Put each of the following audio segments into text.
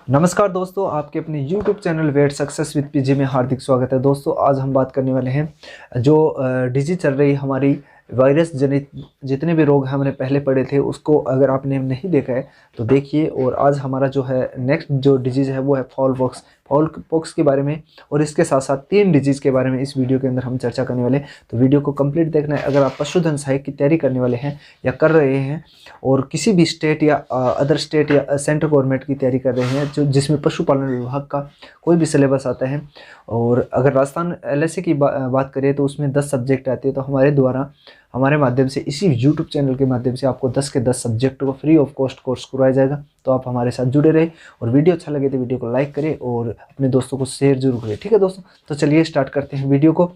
नमस्कार दोस्तों, आपके अपने YouTube channel vet success with PG में हार्दिक स्वागत है। दोस्तों आज हम बात करने वाले हैं जो डिजीज चल रही हमारी वायरस जनित जितने भी रोग हैं हमने पहले पढ़े थे, उसको अगर आपने नहीं देखा है तो देखिए। और आज हमारा जो है नेक्स्ट जो डिजीज़ है वो है फाउल पॉक्स के बारे में, और इसके साथ साथ 3 डिजीज़ के बारे में इस वीडियो के अंदर हम चर्चा करने वाले हैं। तो वीडियो को कंप्लीट देखना है। अगर आप पशुधन सहायक की तैयारी करने वाले हैं या कर रहे हैं और किसी भी स्टेट या अदर स्टेट या सेंट्रल गवर्नमेंट की तैयारी कर रहे हैं जो जिसमें पशुपालन विभाग का कोई भी सिलेबस आता है, और अगर राजस्थान एलएसए की बात करें तो उसमें 10 सब्जेक्ट आते हैं, तो हमारे द्वारा हमारे माध्यम से इसी यूट्यूब चैनल के माध्यम से आपको 10 के 10 सब्जेक्ट को फ्री ऑफ कॉस्ट कोर्स करवाया जाएगा। तो आप हमारे साथ जुड़े रहे, और वीडियो अच्छा लगे तो वीडियो को लाइक करें और अपने दोस्तों को शेयर जरूर करें। ठीक है दोस्तों, तो चलिए स्टार्ट करते हैं वीडियो को।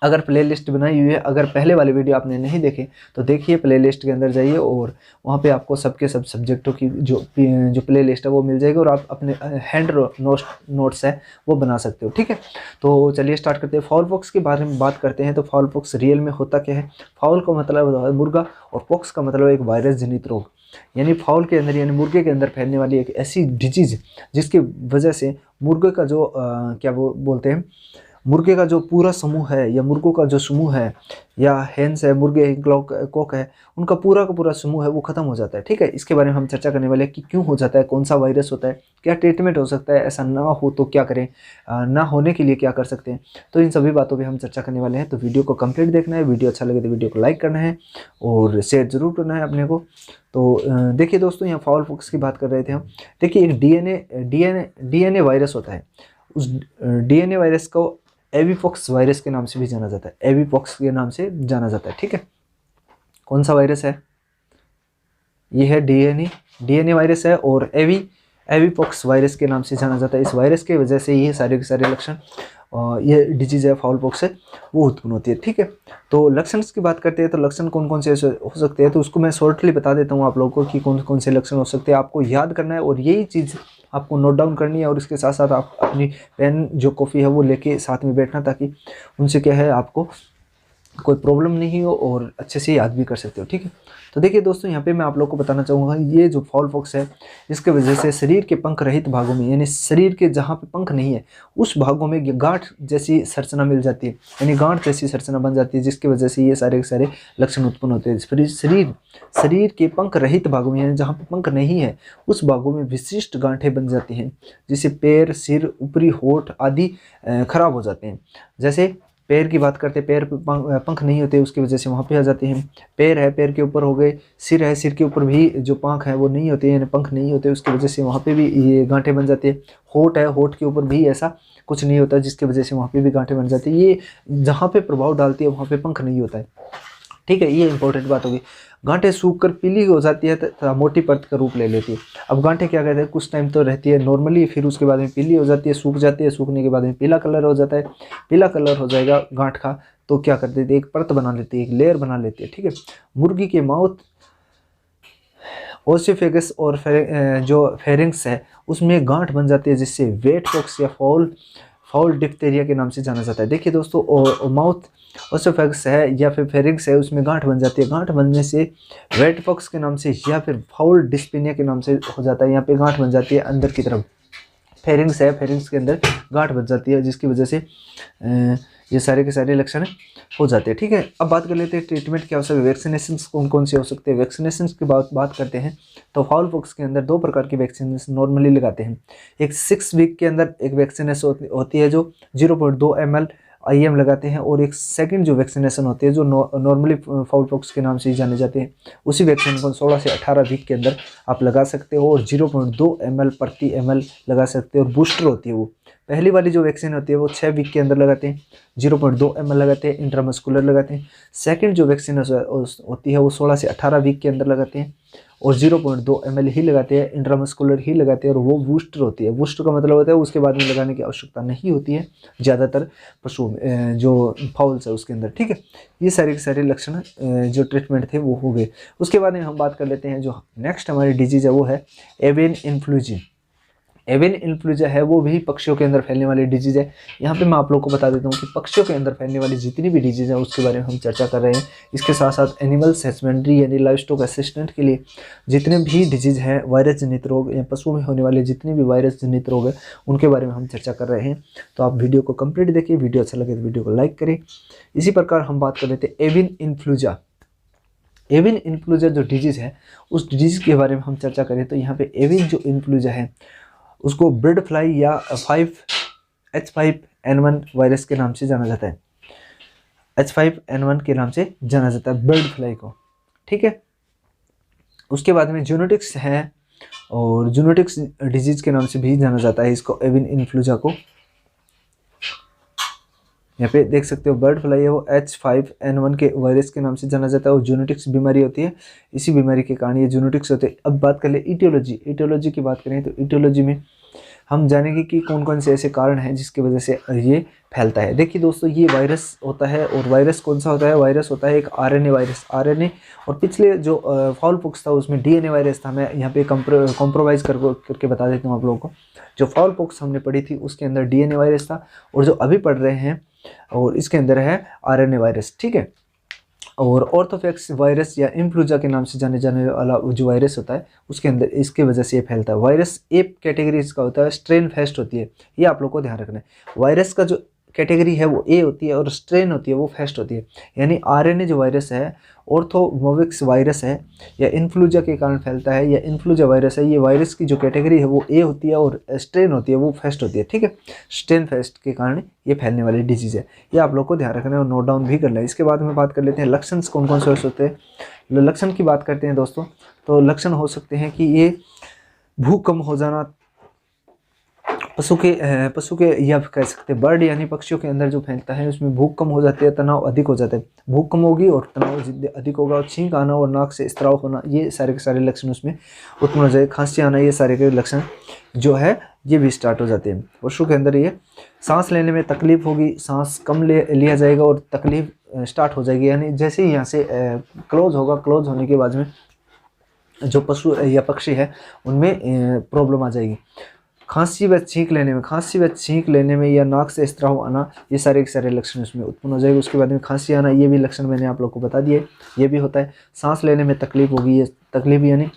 अगर प्लेलिस्ट बनाई हुई है, अगर पहले वाले वीडियो आपने नहीं देखे तो देखिए, प्लेलिस्ट के अंदर जाइए और वहाँ पे आपको सबके सब सब्जेक्टों की जो प्लेलिस्ट है वो मिल जाएगी, और आप अपने हैंड नोट्स है वो बना सकते हो। ठीक है, तो चलिए स्टार्ट करते हैं। फाउल पॉक्स के बारे में बात करते हैं। तो फाउल पॉक्स रियल में होता क्या है? फाउल का मतलब होता है मुर्गा, और पॉक्स का मतलब एक वायरस जनित रोग, यानी फाउल के अंदर यानी मुर्गे के अंदर फैलने वाली एक ऐसी डिजीज जिसकी वजह से मुर्गे का जो क्या वो बोलते हैं, मुर्गे का जो पूरा समूह है या मुर्गों का जो समूह है, या हेंस है, मुर्गे कॉक है, उनका पूरा का पूरा समूह है वो खत्म हो जाता है। ठीक है, इसके बारे में हम चर्चा करने वाले हैं कि क्यों हो जाता है, कौन सा वायरस होता है, क्या ट्रीटमेंट हो सकता है, ऐसा ना हो तो क्या करें, ना होने के लिए क्या कर सकते हैं। तो इन सभी बातों पर हम चर्चा करने वाले हैं। तो वीडियो को कंप्लीट देखना है, वीडियो अच्छा लगे तो वीडियो को लाइक करना है और शेयर जरूर करना है अपने को। तो देखिए दोस्तों, यहाँ फाउल पॉक्स की बात कर रहे थे हम। देखिए, एक डीएनए वायरस होता है। उस डीएनए वायरस को एविपॉक्स वायरस के नाम से भी जाना जाता है, एविपॉक्स के नाम से जाना जाता है। ठीक है, कौन सा वायरस है? ये है डीएनए वायरस है, और एविपॉक्स वायरस के नाम से जाना जाता है। इस वायरस के वजह से ये सारे के सारे लक्षण, ये डिजीज है फाउल पॉक्स है, वो उत्पन्न होती है। ठीक है, तो लक्षण की बात करते हैं। तो लक्षण कौन कौन से हो सकते हैं, तो उसको मैं शॉर्टली बता देता हूँ आप लोगों को कि कौन कौन से लक्षण हो सकते हैं। आपको याद करना है और यही चीज़ आपको नोट डाउन करनी है, और इसके साथ साथ आप अपनी पेन जो कॉफ़ी है वो लेके साथ में बैठना, ताकि उनसे क्या है आपको कोई प्रॉब्लम नहीं हो और अच्छे से याद भी कर सकते हो। ठीक है, तो देखिए दोस्तों, यहाँ पे मैं आप लोगों को बताना चाहूँगा, ये जो फाउल पॉक्स है इसके वजह से शरीर के पंख रहित भागों में, यानी शरीर के जहाँ पे पंख नहीं है उस भागों में गांठ जैसी संरचना मिल जाती है, यानी गांठ जैसी संरचना बन जाती है, जिसकी वजह से ये सारे के सारे लक्षण उत्पन्न होते हैं। शरीर के पंख रहित भागों में, यानी जहाँ पे पंख नहीं है उस भागों में विशिष्ट गांठें बन जाती हैं, जिससे पैर, सिर, ऊपरी होठ आदि खराब हो जाते हैं। जैसे पैर की बात करते हैं, पैर पे पंख नहीं होते, उसकी वजह से वहाँ पे आ जाते हैं। पैर है, पैर के ऊपर हो गए, सिर है, सिर के ऊपर भी जो पंख है वो नहीं होते, यानी पंख नहीं होते, उसकी वजह से वहाँ पे भी ये गांठें बन जाती है। होठ है, होठ के ऊपर भी ऐसा कुछ नहीं होता, जिसकी वजह से वहाँ पे भी गांठें बन जाती है। ये जहाँ पे प्रभाव डालती है वहाँ पे पंख नहीं होता है। ठीक है, ये इंपॉर्टेंट बात होगी। गांठें सूखकर पीली हो जाती है तथा मोटी परत का रूप ले लेती है। अब गांठें क्या कहते हैं, कुछ टाइम तो रहती है नॉर्मली, फिर उसके बाद में पीली हो जाती है, सूख जाती है, सूखने के बाद में पीला कलर हो जाता है। पीला कलर हो जाएगा गांठ का, तो क्या कर देती है, एक परत बना लेती है, एक लेयर बना लेती है। ठीक है, मुर्गी के माउथ, ओसिफेगस और जो फेरिंग्स है उसमें गांठ बन जाती है, जिससे वेट पॉक्स या फाउल डिप्थीरिया के नाम से जाना जाता है। देखिए दोस्तों, माउथ ओसोफेगस है या फिर फेरिंग्स है, उसमें गांठ बन जाती है। गांठ बनने से वेट पॉक्स के नाम से या फिर फाउल डिस्पिनिया के नाम से हो जाता है। यहाँ पे गांठ बन जाती है अंदर की तरफ, फेरिंग्स है, फेरिंग्स के अंदर गांठ बन जाती है, जिसकी वजह से ये सारे के सारे लक्षण हो जाते हैं। ठीक है, अब बात कर लेते हैं ट्रीटमेंट क्या हो सकता है, वैक्सीनेशन कौन कौन से हो सकते हैं। वैक्सीनेशन की बात करते हैं तो फाउल पॉक्स के अंदर 2 प्रकार की वैक्सीनेशन नॉर्मली लगाते हैं। एक 6 वीक के अंदर एक वैक्सीनेशन होती है जो 0.2 ml IM लगाते हैं, और एक सेकंड जो वैक्सीनेशन होती है जो नॉर्मली फाउल पॉक्स के नाम से ही जाने जाते हैं, उसी वैक्सीन को 16 से 18 वीक के अंदर आप लगा सकते हो, और 0.2 ml प्रति ml लगा सकते हो। और बूस्टर होती है वो, पहली वाली जो वैक्सीन होती है वो 6 वीक के अंदर लगाते हैं, 0.2 ml लगाते हैं, इंट्रामस्कुलर लगाते हैं। सेकंड जो वैक्सीन होती है वो 16 से 18 वीक के अंदर लगाते हैं, और 0.2 ml ही लगाते हैं, इंट्रामस्कुलर ही लगाते हैं, और वो बूस्टर होती है। बूस्टर का मतलब होता है उसके बाद में लगाने की आवश्यकता नहीं होती है ज़्यादातर पशुओं में, जो फाउल्स है उसके अंदर। ठीक है, ये सारे के सारे लक्षण जो ट्रीटमेंट थे वो हो गए। उसके बाद में हम बात कर लेते हैं जो नेक्स्ट हमारी डिजीज़ है वो है एवियन इन्फ्लूएंजा। एवियन इन्फ्लुएंजा है वो भी पक्षियों के अंदर फैलने वाली डिजीज़ है। यहाँ पे मैं आप लोगों को बता देता हूँ कि पक्षियों के अंदर फैलने वाली जितनी भी डिजीज़ है उसके बारे में हम चर्चा कर रहे हैं। इसके साथ साथ एनिमल्स हस्बेंड्री यानी लाइव स्टॉक असिस्टेंट के लिए जितने भी डिजीज़ हैं, वायरस जनित रोग या पशुओं में होने वाले जितने भी वायरस जनित रोग है उनके बारे में हम चर्चा कर रहे हैं। तो आप वीडियो को कंप्लीट देखिए, वीडियो अच्छा लगे तो वीडियो को लाइक करें। इसी प्रकार हम बात कर लेते हैं एवियन इन्फ्लुएंजा। एवियन इन्फ्लुएंजा जो डिजीज़ है उस डिजीज़ के बारे में हम चर्चा करें तो यहाँ पे एवियन जो इन्फ्लुएंजा है उसको बर्ड फ्लाई या H5N1 वायरस के नाम से जाना जाता है। H5N1 के नाम से जाना जाता है बर्ड फ्लाई को, ठीक है। उसके बाद में जूनोटिक्स है और जूनोटिक्स डिजीज़ के नाम से भी जाना जाता है इसको, एवियन इन्फ्लुएंजा को। यहाँ पे देख सकते हो बर्ड फ्लाई है वो H5N1 के वायरस के नाम से जाना जाता है और जूनोटिक्स बीमारी होती है, इसी बीमारी के कारण ये जूनोटिक्स होते हैं। अब बात कर ले ईटियोलॉजी की बात करें तो ईटियोलॉजी में हम जानेंगे कि कौन कौन से ऐसे कारण हैं जिसकी वजह से ये फैलता है। देखिए दोस्तों, ये वायरस होता है और वायरस कौन सा होता है, वायरस होता है एक आरएनए वायरस, आरएनए। और पिछले जो फाउल पॉक्स था उसमें डीएनए वायरस था। मैं यहाँ पे कॉम्प्रोमाइज करके बता देता हूँ आप लोगों को। जो फाउल पॉक्स हमने पढ़ी थी उसके अंदर डीएनए वायरस था और जो अभी पढ़ रहे हैं और इसके अंदर है आरएनए वायरस, ठीक है। और ऑर्थोफैक्स वायरस या इन्फ्लुएंजा के नाम से जाने जाने वाला जो वायरस होता है उसके अंदर इसके वजह से ये फैलता है। वायरस ए कैटेगरी इसका होता है, स्ट्रेन फेस्ट होती है, ये आप लोग को ध्यान रखना है। वायरस का जो कैटेगरी है वो ए होती है और स्ट्रेन होती है वो फेस्ट होती है। यानी आरएनए जो वायरस है, ऑर्थोमोविक्स वायरस है या इन्फ्लुएंजा के कारण फैलता है या इन्फ्लुएंजा वायरस है, ये वायरस की जो कैटेगरी है वो ए होती है और स्ट्रेन होती है वो फेस्ट होती है, ठीक है। स्ट्रेन फेस्ट के कारण ये फैलने वाली डिजीज़ है, ये आप लोग को ध्यान रखना है और नोट डाउन भी करना है। इसके बाद में बात कर लेते हैं लक्षण कौन कौन से होते हैं। लक्षण की बात करते हैं दोस्तों, तो लक्षण हो सकते हैं कि ये भूख कम हो जाना, पशु के या कह सकते हैं बर्ड यानी पक्षियों के अंदर जो फैलता है उसमें भूख कम हो जाती है, तनाव अधिक हो जाता है। भूख कम होगी और तनाव अधिक होगा और छींक आना और नाक से स्त्राव होना, ये सारे के सारे लक्षण उसमें उत्पन्न हो जाए। खांसी आना, ये सारे के लक्षण जो है ये भी स्टार्ट हो जाते हैं। पशु के अंदर ये सांस लेने में तकलीफ होगी, सांस कम लिया जाएगा और तकलीफ स्टार्ट हो जाएगी। यानी जैसे ही यहाँ से क्लोज होगा, क्लोज होने के बाद में जो पशु या पक्षी है उनमें प्रॉब्लम आ जाएगी। खांसी व छींक लेने में या नाक से स्त्राव आना, ये सारे के सारे लक्षण उसमें उत्पन्न हो जाएंगे। उसके बाद में खांसी आना, ये भी लक्षण मैंने आप लोग को बता दिए, ये भी होता है। सांस लेने में तकलीफ होगी, ये तकलीफ यानी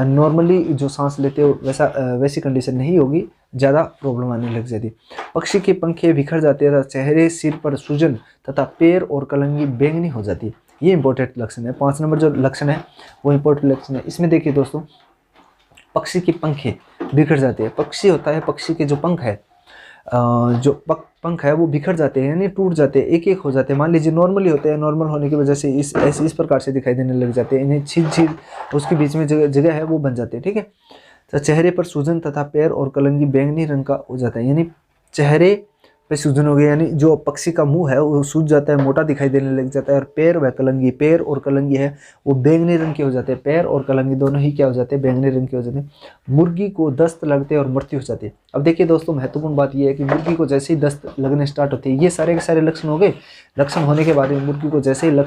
नॉर्मली जो सांस लेते हो वैसी कंडीशन नहीं होगी, ज़्यादा प्रॉब्लम आने लग जाती। पक्षी के पंखे बिखर जाते हैं, चेहरे सिर पर सूजन तथा पैर और कलंगी बैंगनी हो जाती है, ये इंपॉर्टेंट लक्षण है। 5 नंबर जो लक्षण है वो इंपॉर्टेंट लक्षण है। इसमें देखिए दोस्तों, पक्षी के पंखे बिखर जाते हैं। पक्षी होता है, पक्षी के जो पंख है पंख है वो बिखर जाते हैं यानी टूट जाते हैं, एक एक हो जाते हैं। मान लीजिए नॉर्मली होते हैं, नॉर्मल होने की वजह से इस प्रकार से दिखाई देने लग जाते हैं। इन्हें छील उसके बीच में जगह है वो बन जाते हैं, ठीक है। तो चेहरे पर सूजन तथा पैर और कलंगी बैंगनी रंग का हो जाता है, यानी चेहरे पे सूजन हो गया, यानी जो पक्षी का मुंह है वो सूज जाता है, मोटा दिखाई देने लग जाता है। और पैर और कलंगी है वो बैंगनी रंग के हो जाते हैं। पैर और कलंगी दोनों ही क्या हो जाते हैं, बैंगनी रंग के हो जाते हैं। मुर्गी को दस्त लगते हैं और मृत्यु हो जाती है। अब देखिए दोस्तों, महत्वपूर्ण बात यह है कि मुर्गी को जैसे ही दस्त लगने स्टार्ट होती है, ये सारे के सारे लक्षण हो गए। लक्षण होने के बाद में मुर्गी को जैसे ही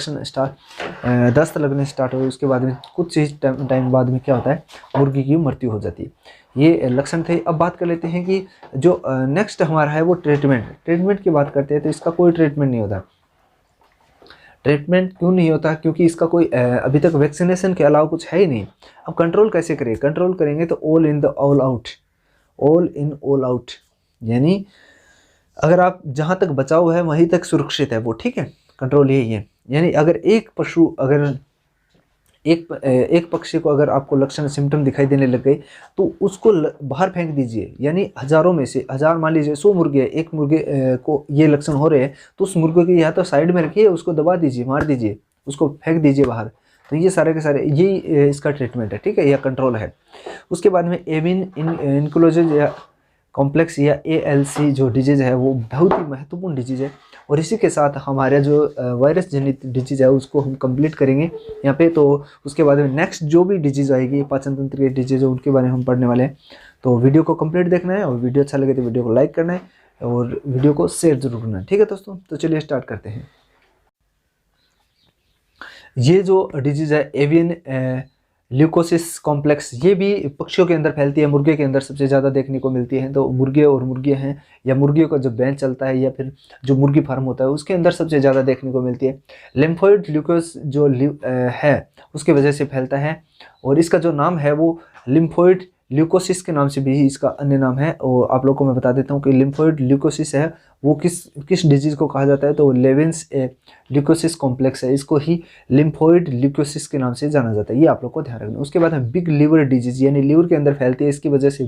दस्त लगने स्टार्ट हो, उसके बाद में कुछ ही टाइम बाद में क्या होता है, मुर्गी की मृत्यु हो जाती है। ये लक्षण थे। अब बात कर लेते हैं कि जो नेक्स्ट हमारा है वो ट्रीटमेंट की बात करते हैं। तो इसका कोई ट्रीटमेंट नहीं होता। ट्रीटमेंट क्यों नहीं होता? क्योंकि इसका कोई अभी तक वैक्सीनेशन के अलावा कुछ है ही नहीं। अब कंट्रोल कैसे करें? कंट्रोल करेंगे तो ऑल इन ऑल आउट, यानी अगर आप जहाँ तक बचाव है वहीं तक सुरक्षित है वो, ठीक है। कंट्रोल यही है, यानी अगर एक पक्षी को अगर आपको लक्षण सिम्टम दिखाई देने लग गए तो उसको बाहर फेंक दीजिए। यानी हजारों में से मान लीजिए 100 मुर्गे, एक मुर्गे को ये लक्षण हो रहे हैं तो उस मुर्गे की या तो साइड में रखिए, उसको दबा दीजिए, मार दीजिए, उसको फेंक दीजिए बाहर। तो ये सारे के सारे यही इसका ट्रीटमेंट है, ठीक है, या कंट्रोल है। उसके बाद में एवियन इन्फ्लुएंजा या कॉम्प्लेक्स या ALC जो डिजीज़ है वो बहुत ही महत्वपूर्ण डिजीज़ है। और इसी के साथ हमारा जो वायरस जनित डिजीज़ है उसको हम कंप्लीट करेंगे यहाँ पे। तो उसके बाद में नेक्स्ट जो भी डिजीज़ आएगी, पाचन तंत्र की डिजीज़ है, उनके बारे में हम पढ़ने वाले हैं। तो वीडियो को कंप्लीट देखना है और वीडियो अच्छा लगे तो वीडियो को लाइक करना है और वीडियो को शेयर जरूर करना है, ठीक है दोस्तों। तो चलिए स्टार्ट करते हैं। ये जो डिजीज़ है एवियन ल्यूकोसिस कॉम्प्लेक्स, ये भी पक्षियों के अंदर फैलती है, मुर्गे के अंदर सबसे ज़्यादा देखने को मिलती है। तो मुर्गे और मुर्गियाँ हैं, या मुर्गियों का जो बैंच चलता है या फिर जो मुर्गी फार्म होता है उसके अंदर सबसे ज़्यादा देखने को मिलती है। लिम्फोइड ल्यूकोस जो है उसकी वजह से फैलता है, और इसका जो नाम है वो लिम्फोइड ल्यूकोसिस के नाम से भी इसका अन्य नाम है। और आप लोगों को मैं बता देता हूँ कि लिम्फोइड ल्यूकोसिस है वो किस डिजीज़ को कहा जाता है, तो लेवेंस ल्यूकोसिस कॉम्प्लेक्स है, इसको ही लिम्फोइड ल्यूकोसिस के नाम से जाना जाता है। ये आप लोग को ध्यान रखना। उसके बाद है बिग लिवर डिजीज, यानी लीवर के अंदर फैलती है, इसकी वजह से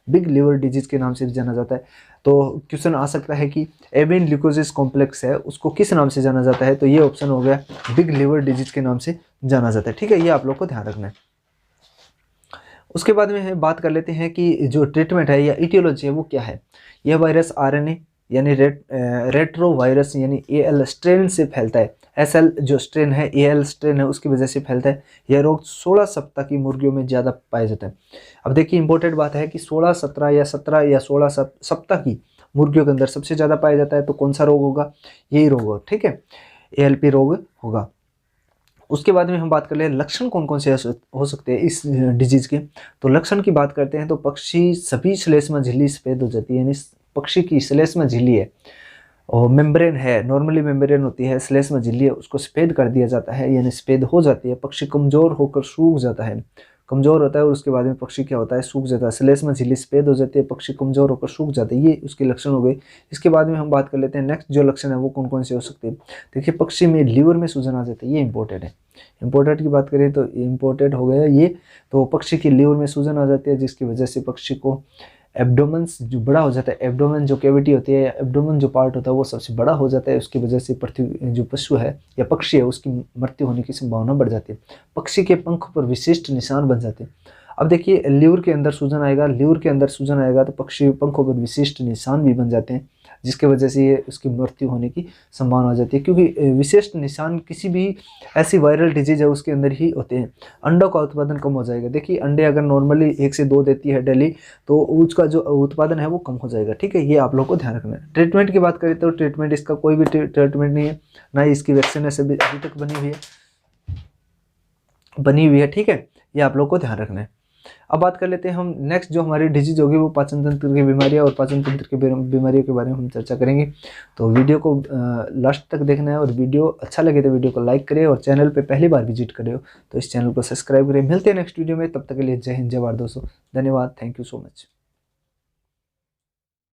बिग लिवर डिजीज के नाम से भी जाना जाता है। तो क्वेश्चन आ सकता है कि एवियन ल्यूकोसिस कॉम्प्लेक्स है उसको किस नाम से जाना जाता है, तो ये ऑप्शन हो गया बिग लिवर डिजीज के नाम से जाना जाता है। ठीक है, ये आप लोग को ध्यान रखना है। उसके बाद में हम बात कर लेते हैं कि जो ट्रीटमेंट है या इटियोलॉजी है वो क्या है। यह वायरस आरएनए यानी रेट्रो वायरस यानी एएल स्ट्रेन से फैलता है। एसएल जो स्ट्रेन है, एएल स्ट्रेन है, उसकी वजह से फैलता है। यह रोग 16 सप्ताह की मुर्गियों में ज़्यादा पाया जाता है। अब देखिए इंपॉर्टेंट बात है कि 16 17 या 17 या 16 सप्ताह की मुर्गियों के अंदर सबसे ज़्यादा पाया जाता है। तो कौन सा रोग होगा, यही रोग होगा। ठीक है, एएलपी रोग होगा। उसके बाद में हम बात कर ले लक्षण कौन कौन से हो सकते हैं इस डिजीज़ के। तो लक्षण की बात करते हैं तो पक्षी सभी श्लेष्मा झिल्ली सफेद हो जाती है, यानी पक्षी की श्लेष्मा झिल्ली है और मेम्ब्रेन है, नॉर्मली मेम्ब्रेन होती है, श्लेष्मा झिल्ली है, उसको सफेद कर दिया जाता है, यानी सफेद हो जाती है। पक्षी कमजोर होकर सूख जाता है, कमजोर होता है और उसके बाद में पक्षी क्या होता है, सूख जाता है। श्लेष्मा झिल्ली सफेद हो जाती है, पक्षी कमजोर होकर सूख जाते हैं, ये उसके लक्षण हो गए। इसके बाद में हम बात कर लेते हैं नेक्स्ट जो लक्षण है वो कौन कौन से हो सकते हैं। देखिए पक्षी में लीवर में सूजन आ जाता है, ये इंपॉर्टेंट है। इंपॉर्टेंट की बात करें तो इंपॉर्टेंट हो गया ये। तो पक्षी की लीवर में सूजन आ जाती है जिसकी वजह से पक्षी को एब्डोमेन जो बड़ा हो जाता है, एब्डोमेन जो कैविटी होती है, एब्डोमेन जो पार्ट होता है वो सबसे बड़ा हो जाता है। उसकी वजह से पृथ्वी जो पशु है या पक्षी है उसकी मृत्यु होने की संभावना बढ़ जाती है। पक्षी के पंख पर विशिष्ट निशान बन जाते हैं। अब देखिए लीवर के अंदर सूजन आएगा, लीवर के अंदर सूजन आएगा तो पक्षी पंखों पर विशिष्ट निशान भी बन जाते हैं जिसकी वजह से ये उसकी मृत्यु होने की संभावना हो जाती है, क्योंकि विशिष्ट निशान किसी भी ऐसी वायरल डिजीज है उसके अंदर ही होते हैं। अंडों का उत्पादन कम हो जाएगा। देखिए अंडे अगर नॉर्मली 1 से 2 देती है डेली तो उसका जो उत्पादन है वो कम हो जाएगा। ठीक है, ये आप लोग को ध्यान रखना है। ट्रीटमेंट की बात करें तो ट्रीटमेंट इसका कोई भी ट्रीटमेंट नहीं है, ना ही इसकी वैक्सीन ऐसे अभी तक बनी हुई है। ठीक है, ये आप लोग को ध्यान रखना है। अब बात कर लेते हैं हम नेक्स्ट जो हमारी डिजीज होगी वो पाचन तंत्र की बीमारियां और पाचन तंत्र की बीमारियों के बारे में हम चर्चा करेंगे। तो वीडियो को लास्ट तक देखना है और वीडियो अच्छा लगे तो वीडियो को लाइक करें और चैनल पे पहली बार विजिट करे हो तो इस चैनल को सब्सक्राइब करें। मिलते हैं नेक्स्ट वीडियो में, तब तक के लिए जय हिंद जय भारत दोस्तों, धन्यवाद, थैंक यू सो मच।